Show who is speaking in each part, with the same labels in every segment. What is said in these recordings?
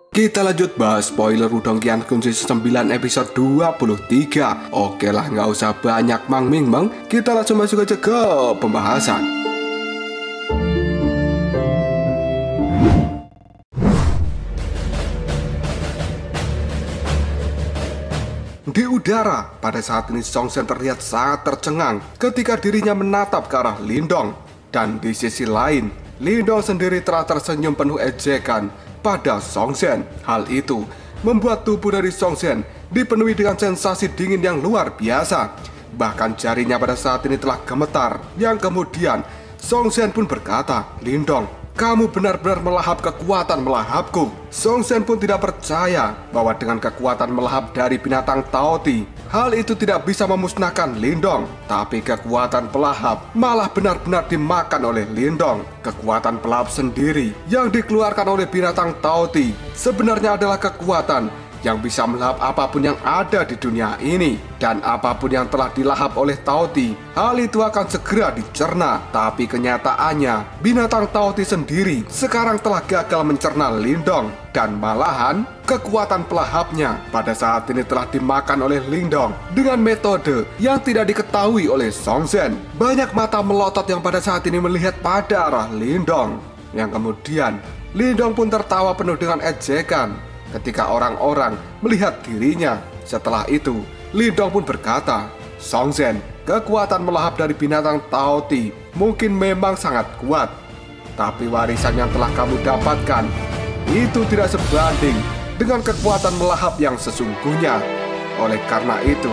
Speaker 1: Kita lanjut bahas spoiler Wudong Qiankun season 9 episode 23. Oke lah, nggak usah banyak mang-ming-mang, kita langsung masuk aja ke pembahasan. Di udara, pada saat ini Songsen terlihat sangat tercengang ketika dirinya menatap ke arah Lindong. Dan di sisi lain, Lindong sendiri telah tersenyum penuh ejekan pada Songsen. Hal itu membuat tubuh dari Songsen dipenuhi dengan sensasi dingin yang luar biasa. Bahkan jarinya pada saat ini telah gemetar. Yang kemudian Songsen pun berkata, "Lindong, kamu benar-benar melahap kekuatan melahapku." Songsen pun tidak percaya bahwa dengan kekuatan melahap dari binatang Taoti, hal itu tidak bisa memusnahkan Lindong. Tapi kekuatan pelahap malah benar-benar dimakan oleh Lindong. Kekuatan pelahap sendiri yang dikeluarkan oleh binatang Taoti sebenarnya adalah kekuatan yang bisa melahap apapun yang ada di dunia ini. Dan apapun yang telah dilahap oleh Taoti, hal itu akan segera dicerna. Tapi kenyataannya, binatang Taoti sendiri sekarang telah gagal mencerna Lindong. Dan malahan, kekuatan pelahapnya pada saat ini telah dimakan oleh Lindong dengan metode yang tidak diketahui oleh Songsen. Banyak mata melotot yang pada saat ini melihat pada arah Lindong. Yang kemudian, Lindong pun tertawa penuh dengan ejekan ketika orang-orang melihat dirinya. Setelah itu, Lindong pun berkata, "Songsen, kekuatan melahap dari binatang Taoti mungkin memang sangat kuat. Tapi warisan yang telah kamu dapatkan itu tidak sebanding dengan kekuatan melahap yang sesungguhnya. Oleh karena itu,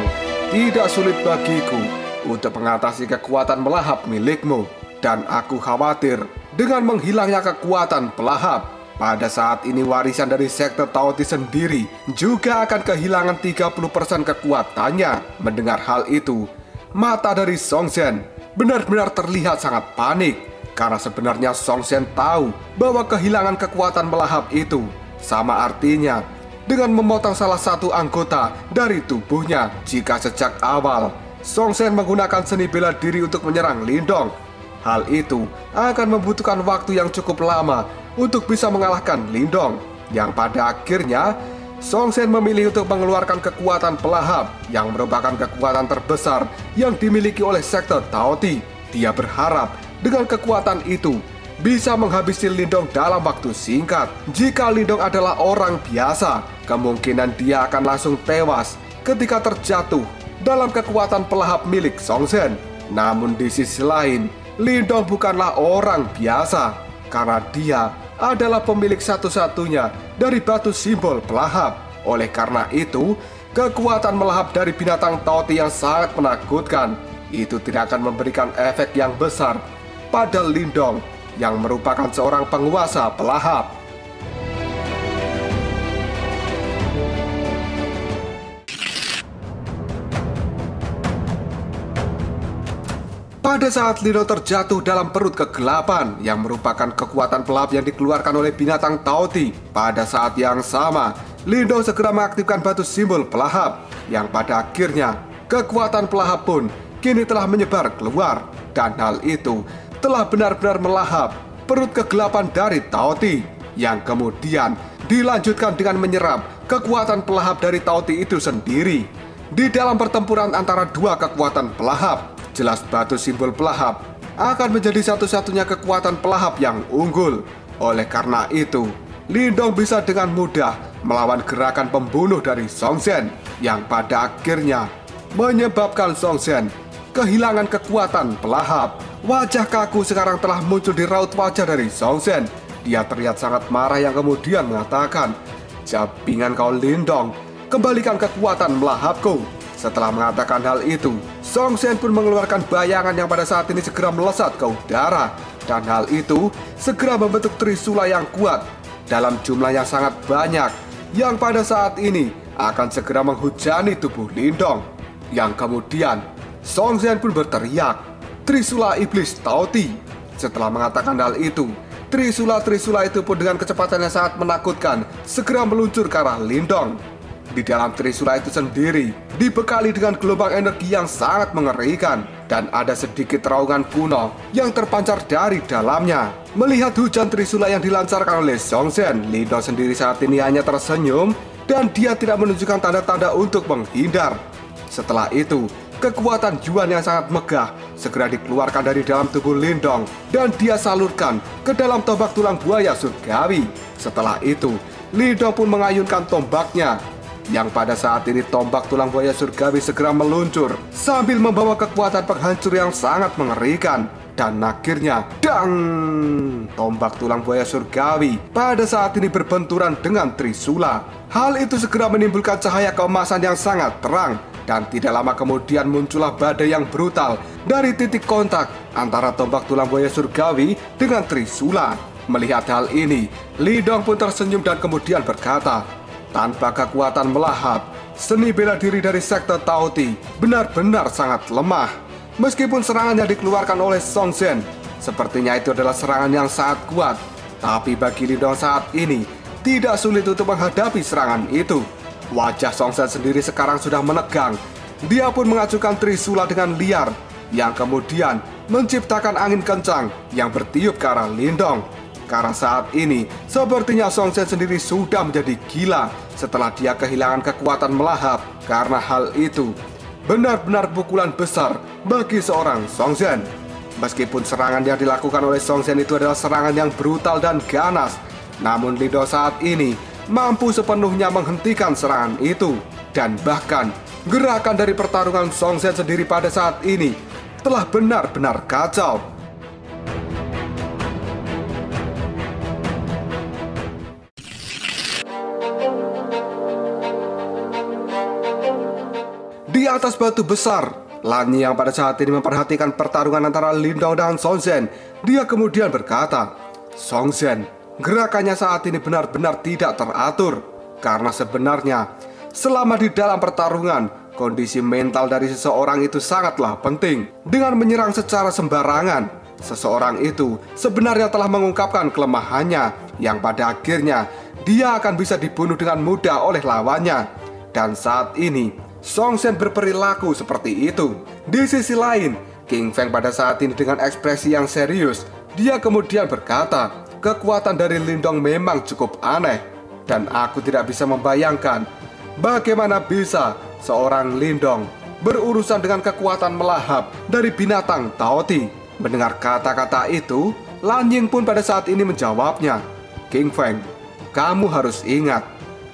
Speaker 1: tidak sulit bagiku untuk mengatasi kekuatan melahap milikmu. Dan aku khawatir dengan menghilangnya kekuatan pelahap, pada saat ini warisan dari sekte Taoti sendiri juga akan kehilangan 30% kekuatannya." Mendengar hal itu, mata dari Songsen benar-benar terlihat sangat panik. Karena sebenarnya Songsen tahu bahwa kehilangan kekuatan melahap itu sama artinya dengan memotong salah satu anggota dari tubuhnya. Jika sejak awal Songsen menggunakan seni bela diri untuk menyerang Lindong, hal itu akan membutuhkan waktu yang cukup lama untuk bisa mengalahkan Lindong. Yang pada akhirnya Songsen memilih untuk mengeluarkan kekuatan pelahap yang merupakan kekuatan terbesar yang dimiliki oleh sekte Taoti. Dia berharap dengan kekuatan itu bisa menghabisi Lindong dalam waktu singkat. Jika Lindong adalah orang biasa, kemungkinan dia akan langsung tewas ketika terjatuh dalam kekuatan pelahap milik Songsen. Namun di sisi lain, Lindong bukanlah orang biasa karena dia adalah pemilik satu-satunya dari batu simbol pelahap. Oleh karena itu, kekuatan melahap dari binatang Taoti yang sangat menakutkan itu tidak akan memberikan efek yang besar pada Lindong yang merupakan seorang penguasa pelahap. Pada saat Lindong terjatuh dalam perut kegelapan yang merupakan kekuatan pelahap yang dikeluarkan oleh binatang Taoti, pada saat yang sama Lindong segera mengaktifkan batu simbol pelahap yang pada akhirnya kekuatan pelahap pun kini telah menyebar keluar. Dan hal itu telah benar-benar melahap perut kegelapan dari Taoti, yang kemudian dilanjutkan dengan menyerap kekuatan pelahap dari Taoti itu sendiri. Di dalam pertempuran antara dua kekuatan pelahap, jelas batu simbol pelahap akan menjadi satu-satunya kekuatan pelahap yang unggul. Oleh karena itu, Lindong bisa dengan mudah melawan gerakan pembunuh dari Songsen, yang pada akhirnya menyebabkan Songsen kehilangan kekuatan pelahap. Wajah kaku sekarang telah muncul di raut wajah dari Songsen. Dia terlihat sangat marah yang kemudian mengatakan, "Japingan kau Lindong, kembalikan kekuatan melahapku." Setelah mengatakan hal itu, Songsen pun mengeluarkan bayangan yang pada saat ini segera melesat ke udara. Dan hal itu segera membentuk trisula yang kuat dalam jumlah yang sangat banyak, yang pada saat ini akan segera menghujani tubuh Lindong. Yang kemudian Songsen pun berteriak, "Trisula Iblis Taoti." Setelah mengatakan hal itu, trisula-trisula itu pun dengan kecepatan yang sangat menakutkan segera meluncur ke arah Lindong. Di dalam trisula itu sendiri dibekali dengan gelombang energi yang sangat mengerikan. dan ada sedikit terowongan kuno yang terpancar dari dalamnya. Melihat hujan trisula yang dilancarkan oleh Song Zhen, Lindong sendiri saat ini hanya tersenyum dan dia tidak menunjukkan tanda-tanda untuk menghindar. Setelah itu, kekuatan Yuan yang sangat megah segera dikeluarkan dari dalam tubuh Lindong dan dia salurkan ke dalam tombak tulang buaya surgawi. Setelah itu, Lindong pun mengayunkan tombaknya, yang pada saat ini tombak tulang buaya surgawi segera meluncur sambil membawa kekuatan penghancur yang sangat mengerikan. Dan akhirnya, dang! Tombak tulang buaya surgawi pada saat ini berbenturan dengan trisula. Hal itu segera menimbulkan cahaya keemasan yang sangat terang. Dan tidak lama kemudian muncullah badai yang brutal dari titik kontak antara tombak tulang buaya surgawi dengan trisula. Melihat hal ini, Lindong pun tersenyum dan kemudian berkata, tanpa kekuatan melahap, seni bela diri dari sekte Tao Ti benar-benar sangat lemah. Meskipun serangan yang dikeluarkan oleh Song Zhen sepertinya itu adalah serangan yang sangat kuat, tapi bagi Lindong saat ini tidak sulit untuk menghadapi serangan itu. Wajah Song Zhen sendiri sekarang sudah menegang. Dia pun mengacukan trisula dengan liar, yang kemudian menciptakan angin kencang yang bertiup ke arah Lindong. Karena saat ini, sepertinya Song Zhen sendiri sudah menjadi gila setelah dia kehilangan kekuatan melahap. Karena hal itu, benar-benar pukulan besar bagi seorang Song Zhen. Meskipun serangan yang dilakukan oleh Song Zhen itu adalah serangan yang brutal dan ganas, namun Lindong saat ini mampu sepenuhnya menghentikan serangan itu. Dan bahkan, gerakan dari pertarungan Song Zhen sendiri pada saat ini telah benar-benar kacau. Di atas batu besar, Lan Ying yang pada saat ini memperhatikan pertarungan antara Lindong dan Song Zhen, dia kemudian berkata, Song Zhen, gerakannya saat ini benar-benar tidak teratur. Karena sebenarnya, selama di dalam pertarungan, kondisi mental dari seseorang itu sangatlah penting. Dengan menyerang secara sembarangan, seseorang itu sebenarnya telah mengungkapkan kelemahannya, yang pada akhirnya dia akan bisa dibunuh dengan mudah oleh lawannya. Dan saat ini, Song Zhen berperilaku seperti itu. Di sisi lain, King Feng pada saat ini dengan ekspresi yang serius, dia kemudian berkata, kekuatan dari Lindong memang cukup aneh, dan aku tidak bisa membayangkan bagaimana bisa seorang Lindong berurusan dengan kekuatan melahap dari binatang Tao Ti. Mendengar kata-kata itu, Lan Ying pun pada saat ini menjawabnya, King Feng, kamu harus ingat,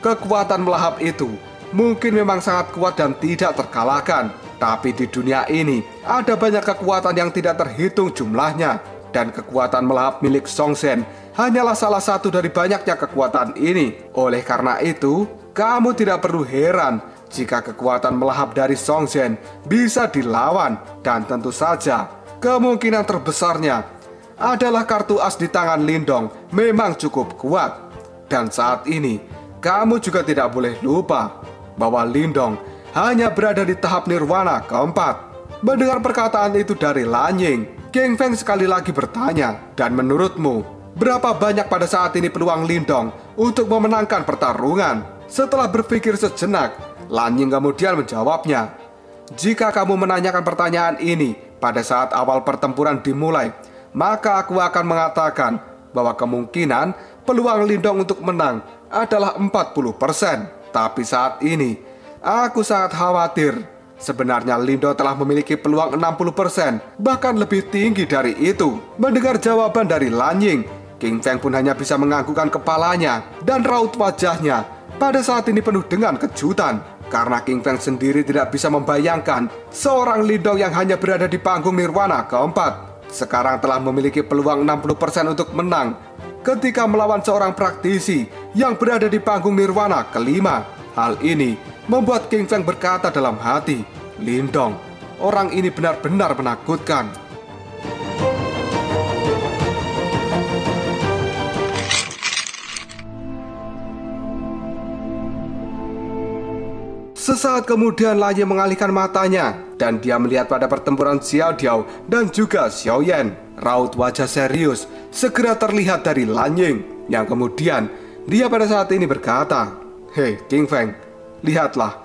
Speaker 1: kekuatan melahap itu mungkin memang sangat kuat dan tidak terkalahkan. Tapi di dunia ini ada banyak kekuatan yang tidak terhitung jumlahnya. Dan kekuatan melahap milik Song Zhen hanyalah salah satu dari banyaknya kekuatan ini. Oleh karena itu, kamu tidak perlu heran jika kekuatan melahap dari Song Zhen bisa dilawan. Dan tentu saja, kemungkinan terbesarnya adalah kartu as di tangan Lindong memang cukup kuat. Dan saat ini, kamu juga tidak boleh lupa bahwa Lindong hanya berada di tahap nirwana keempat. Mendengar perkataan itu dari Lan Ying, King Feng sekali lagi bertanya, dan menurutmu, berapa banyak pada saat ini peluang Lindong untuk memenangkan pertarungan? Setelah berpikir sejenak, Lan Ying kemudian menjawabnya, jika kamu menanyakan pertanyaan ini pada saat awal pertempuran dimulai, maka aku akan mengatakan bahwa kemungkinan peluang Lindong untuk menang adalah 40%. Tapi saat ini, aku sangat khawatir. Sebenarnya Lindong telah memiliki peluang 60%, bahkan lebih tinggi dari itu. Mendengar jawaban dari Lan Ying, King Feng pun hanya bisa menganggukkan kepalanya, dan raut wajahnya pada saat ini penuh dengan kejutan. Karena King Feng sendiri tidak bisa membayangkan seorang Lindong yang hanya berada di panggung nirwana keempat sekarang telah memiliki peluang 60% untuk menang ketika melawan seorang praktisi yang berada di panggung nirwana kelima. Hal ini membuat King Feng berkata dalam hati, Lindong, orang ini benar-benar menakutkan. Sesaat kemudian Lan Ying mengalihkan matanya dan dia melihat pada pertempuran Xiao Diao dan juga Xiao Yan. Raut wajah serius segera terlihat dari Lan Ying, yang kemudian dia pada saat ini berkata, Hei King Feng, lihatlah,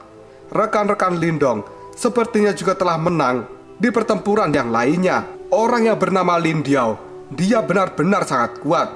Speaker 1: rekan-rekan Lindong sepertinya juga telah menang. di pertempuran yang lainnya. Orang yang bernama Lin Diao, dia benar-benar sangat kuat.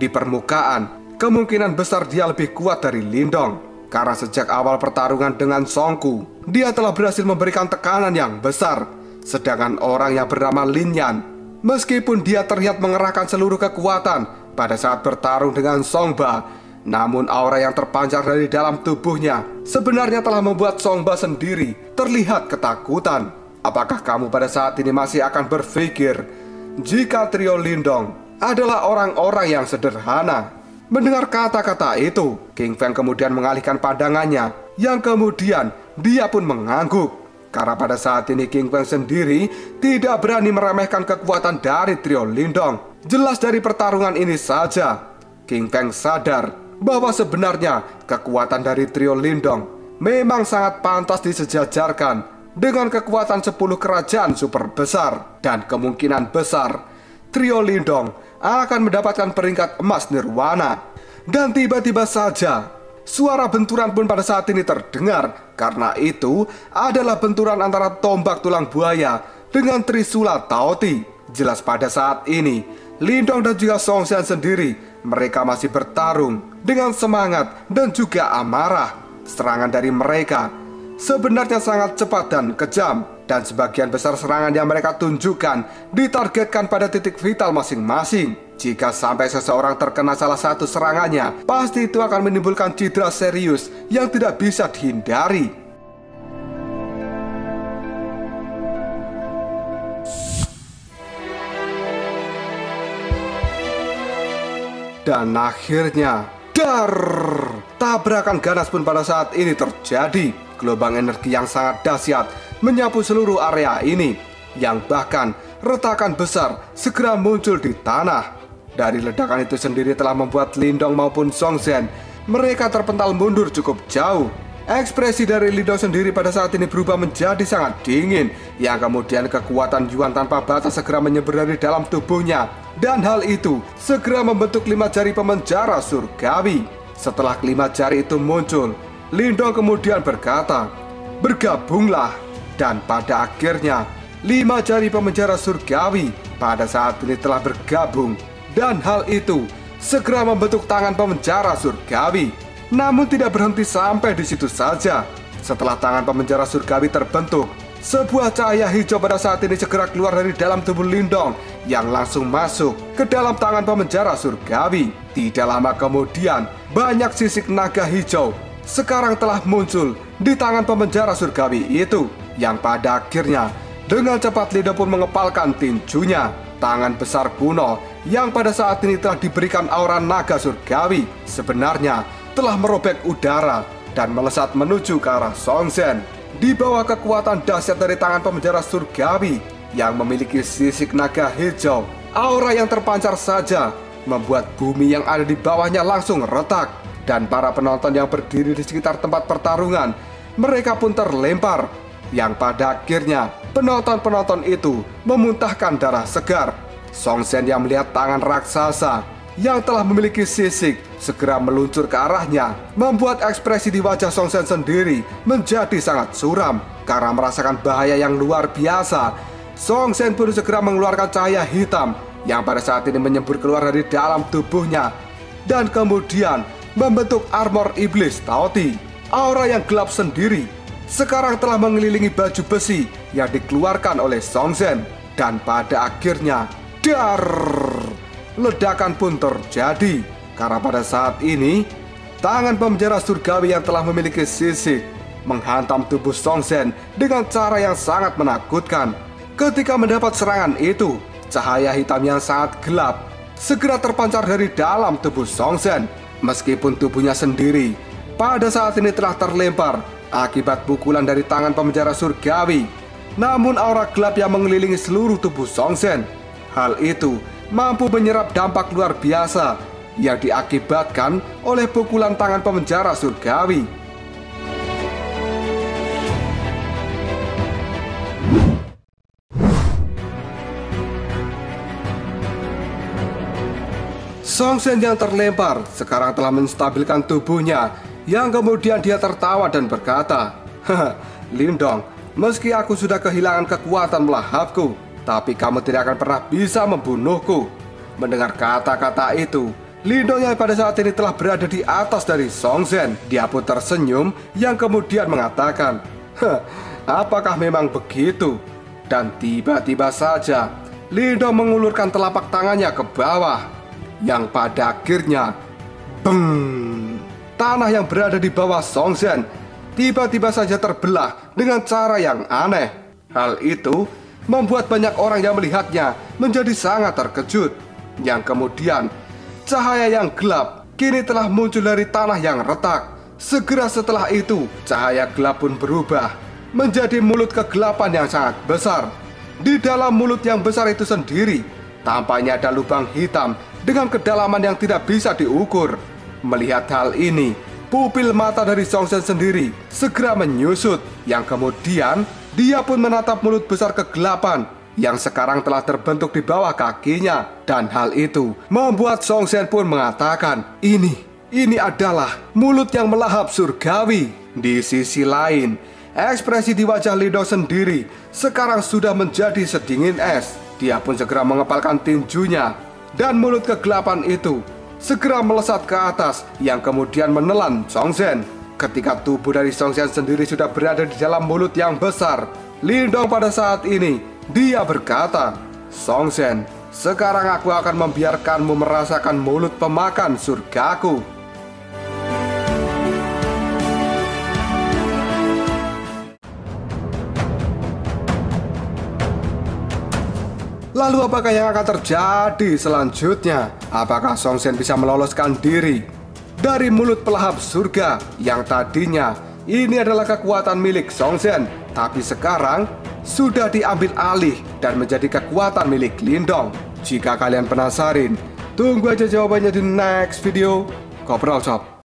Speaker 1: Di permukaan, kemungkinan besar dia lebih kuat dari Lindong. Karena sejak awal pertarungan dengan Songku, dia telah berhasil memberikan tekanan yang besar. Sedangkan orang yang bernama Lin Yan, meskipun dia terlihat mengerahkan seluruh kekuatan pada saat bertarung dengan Songba, namun aura yang terpancar dari dalam tubuhnya sebenarnya telah membuat Songba sendiri terlihat ketakutan. Apakah kamu pada saat ini masih akan berpikir jika trio Lindong adalah orang-orang yang sederhana? Mendengar kata-kata itu, King Feng kemudian mengalihkan pandangannya, yang kemudian dia pun mengangguk. Karena pada saat ini King Feng sendiri tidak berani meremehkan kekuatan dari trio Lindong. Jelas dari pertarungan ini saja, King Feng sadar bahwa sebenarnya kekuatan dari trio Lindong memang sangat pantas disejajarkan dengan kekuatan 10 kerajaan super besar. Dan kemungkinan besar trio Lindong akan mendapatkan peringkat emas nirwana. Dan tiba-tiba saja suara benturan pun pada saat ini terdengar. Karena itu adalah benturan antara tombak tulang buaya dengan trisula Taoti. Jelas pada saat ini Lindong dan juga Song Xian sendiri, mereka masih bertarung dengan semangat dan juga amarah. Serangan dari mereka sebenarnya sangat cepat dan kejam, dan sebagian besar serangan yang mereka tunjukkan ditargetkan pada titik vital masing-masing. Jika sampai seseorang terkena salah satu serangannya, pasti itu akan menimbulkan cedera serius yang tidak bisa dihindari. Dan akhirnya, tabrakan ganas pun pada saat ini terjadi. Gelombang energi yang sangat dahsyat menyapu seluruh area ini, yang bahkan retakan besar segera muncul di tanah. Dari ledakan itu sendiri telah membuat Lindong maupun Song Xian mereka terpental mundur cukup jauh. Ekspresi dari Lindong sendiri pada saat ini berubah menjadi sangat dingin, yang kemudian kekuatan Yuan tanpa batas segera menyebar dari dalam tubuhnya. Dan hal itu segera membentuk 5 jari pemenjara surgawi. Setelah 5 jari itu muncul, Lindong kemudian berkata, "Bergabunglah." Dan pada akhirnya 5 jari pemenjara surgawi pada saat ini telah bergabung. Dan hal itu segera membentuk tangan pemenjara surgawi. Namun tidak berhenti sampai di situ saja. Setelah tangan pemenjara surgawi terbentuk, sebuah cahaya hijau pada saat ini segera keluar dari dalam tubuh Lindong, yang langsung masuk ke dalam tangan pemenjara surgawi. Tidak lama kemudian, banyak sisik naga hijau sekarang telah muncul di tangan pemenjara surgawi itu, yang pada akhirnya dengan cepat Lindong pun mengepalkan tinjunya. Tangan besar kuno yang pada saat ini telah diberikan aura naga surgawi sebenarnya telah merobek udara dan melesat menuju ke arah Song Xian. Di bawah kekuatan dahsyat dari tangan pemenjara surgawi yang memiliki sisik naga hijau, aura yang terpancar saja membuat bumi yang ada di bawahnya langsung retak. Dan para penonton yang berdiri di sekitar tempat pertarungan, mereka pun terlempar, yang pada akhirnya penonton-penonton itu memuntahkan darah segar. Song Xian yang melihat tangan raksasa yang telah memiliki sisik segera meluncur ke arahnya, membuat ekspresi di wajah Song Xian sendiri menjadi sangat suram. Karena merasakan bahaya yang luar biasa, Song Xian pun segera mengeluarkan cahaya hitam yang pada saat ini menyembur keluar dari dalam tubuhnya, dan kemudian membentuk armor iblis Taoti. Aura yang gelap sendiri sekarang telah mengelilingi baju besi yang dikeluarkan oleh Song Xian. Dan pada akhirnya ledakan pun terjadi. Karena pada saat ini tangan pemenjara surgawi yang telah memiliki sisik menghantam tubuh Song Xian dengan cara yang sangat menakutkan. Ketika mendapat serangan itu, cahaya hitam yang sangat gelap segera terpancar dari dalam tubuh Song Xian. Meskipun tubuhnya sendiri pada saat ini telah terlempar akibat pukulan dari tangan pemenjara surgawi, namun aura gelap yang mengelilingi seluruh tubuh Song Xian, hal itu mampu menyerap dampak luar biasa yang diakibatkan oleh pukulan tangan pemenjara surgawi. Song Xian yang terlempar sekarang telah menstabilkan tubuhnya, yang kemudian dia tertawa dan berkata, "Haha, Lindong, meski aku sudah kehilangan kekuatan melahapku, tapi kamu tidak akan pernah bisa membunuhku." Mendengar kata-kata itu, Lindong yang pada saat ini telah berada di atas dari Song Zhen, dia pun tersenyum yang kemudian mengatakan, "Apakah memang begitu?" Dan tiba-tiba saja Lindong mengulurkan telapak tangannya ke bawah, yang pada akhirnya beng, tanah yang berada di bawah Song Zhen tiba-tiba saja terbelah dengan cara yang aneh. Hal itu membuat banyak orang yang melihatnya menjadi sangat terkejut. Yang kemudian cahaya yang gelap kini telah muncul dari tanah yang retak. Segera setelah itu cahaya gelap pun berubah menjadi mulut kegelapan yang sangat besar. Di dalam mulut yang besar itu sendiri tampaknya ada lubang hitam dengan kedalaman yang tidak bisa diukur. Melihat hal ini, pupil mata dari Song Zhen sendiri segera menyusut, yang kemudian dia pun menatap mulut besar kegelapan yang sekarang telah terbentuk di bawah kakinya. Dan hal itu membuat Song Zhen pun mengatakan, ini adalah mulut yang melahap surgawi. Di sisi lain, ekspresi di wajah Lindong sendiri sekarang sudah menjadi sedingin es. Dia pun segera mengepalkan tinjunya, dan mulut kegelapan itu segera melesat ke atas yang kemudian menelan Song Zhen. Ketika tubuh dari Song Zhen sendiri sudah berada di dalam mulut yang besar, Lindong pada saat ini dia berkata, "Song Zhen, sekarang aku akan membiarkanmu merasakan mulut pemakan surgaku." Lalu apakah yang akan terjadi selanjutnya? Apakah Song Zhen bisa meloloskan diri dari mulut pelahap surga yang tadinya ini adalah kekuatan milik Song Zhen, tapi sekarang sudah diambil alih dan menjadi kekuatan milik Lindong? Jika kalian penasaran, tunggu aja jawabannya di next video. Kopral Shop.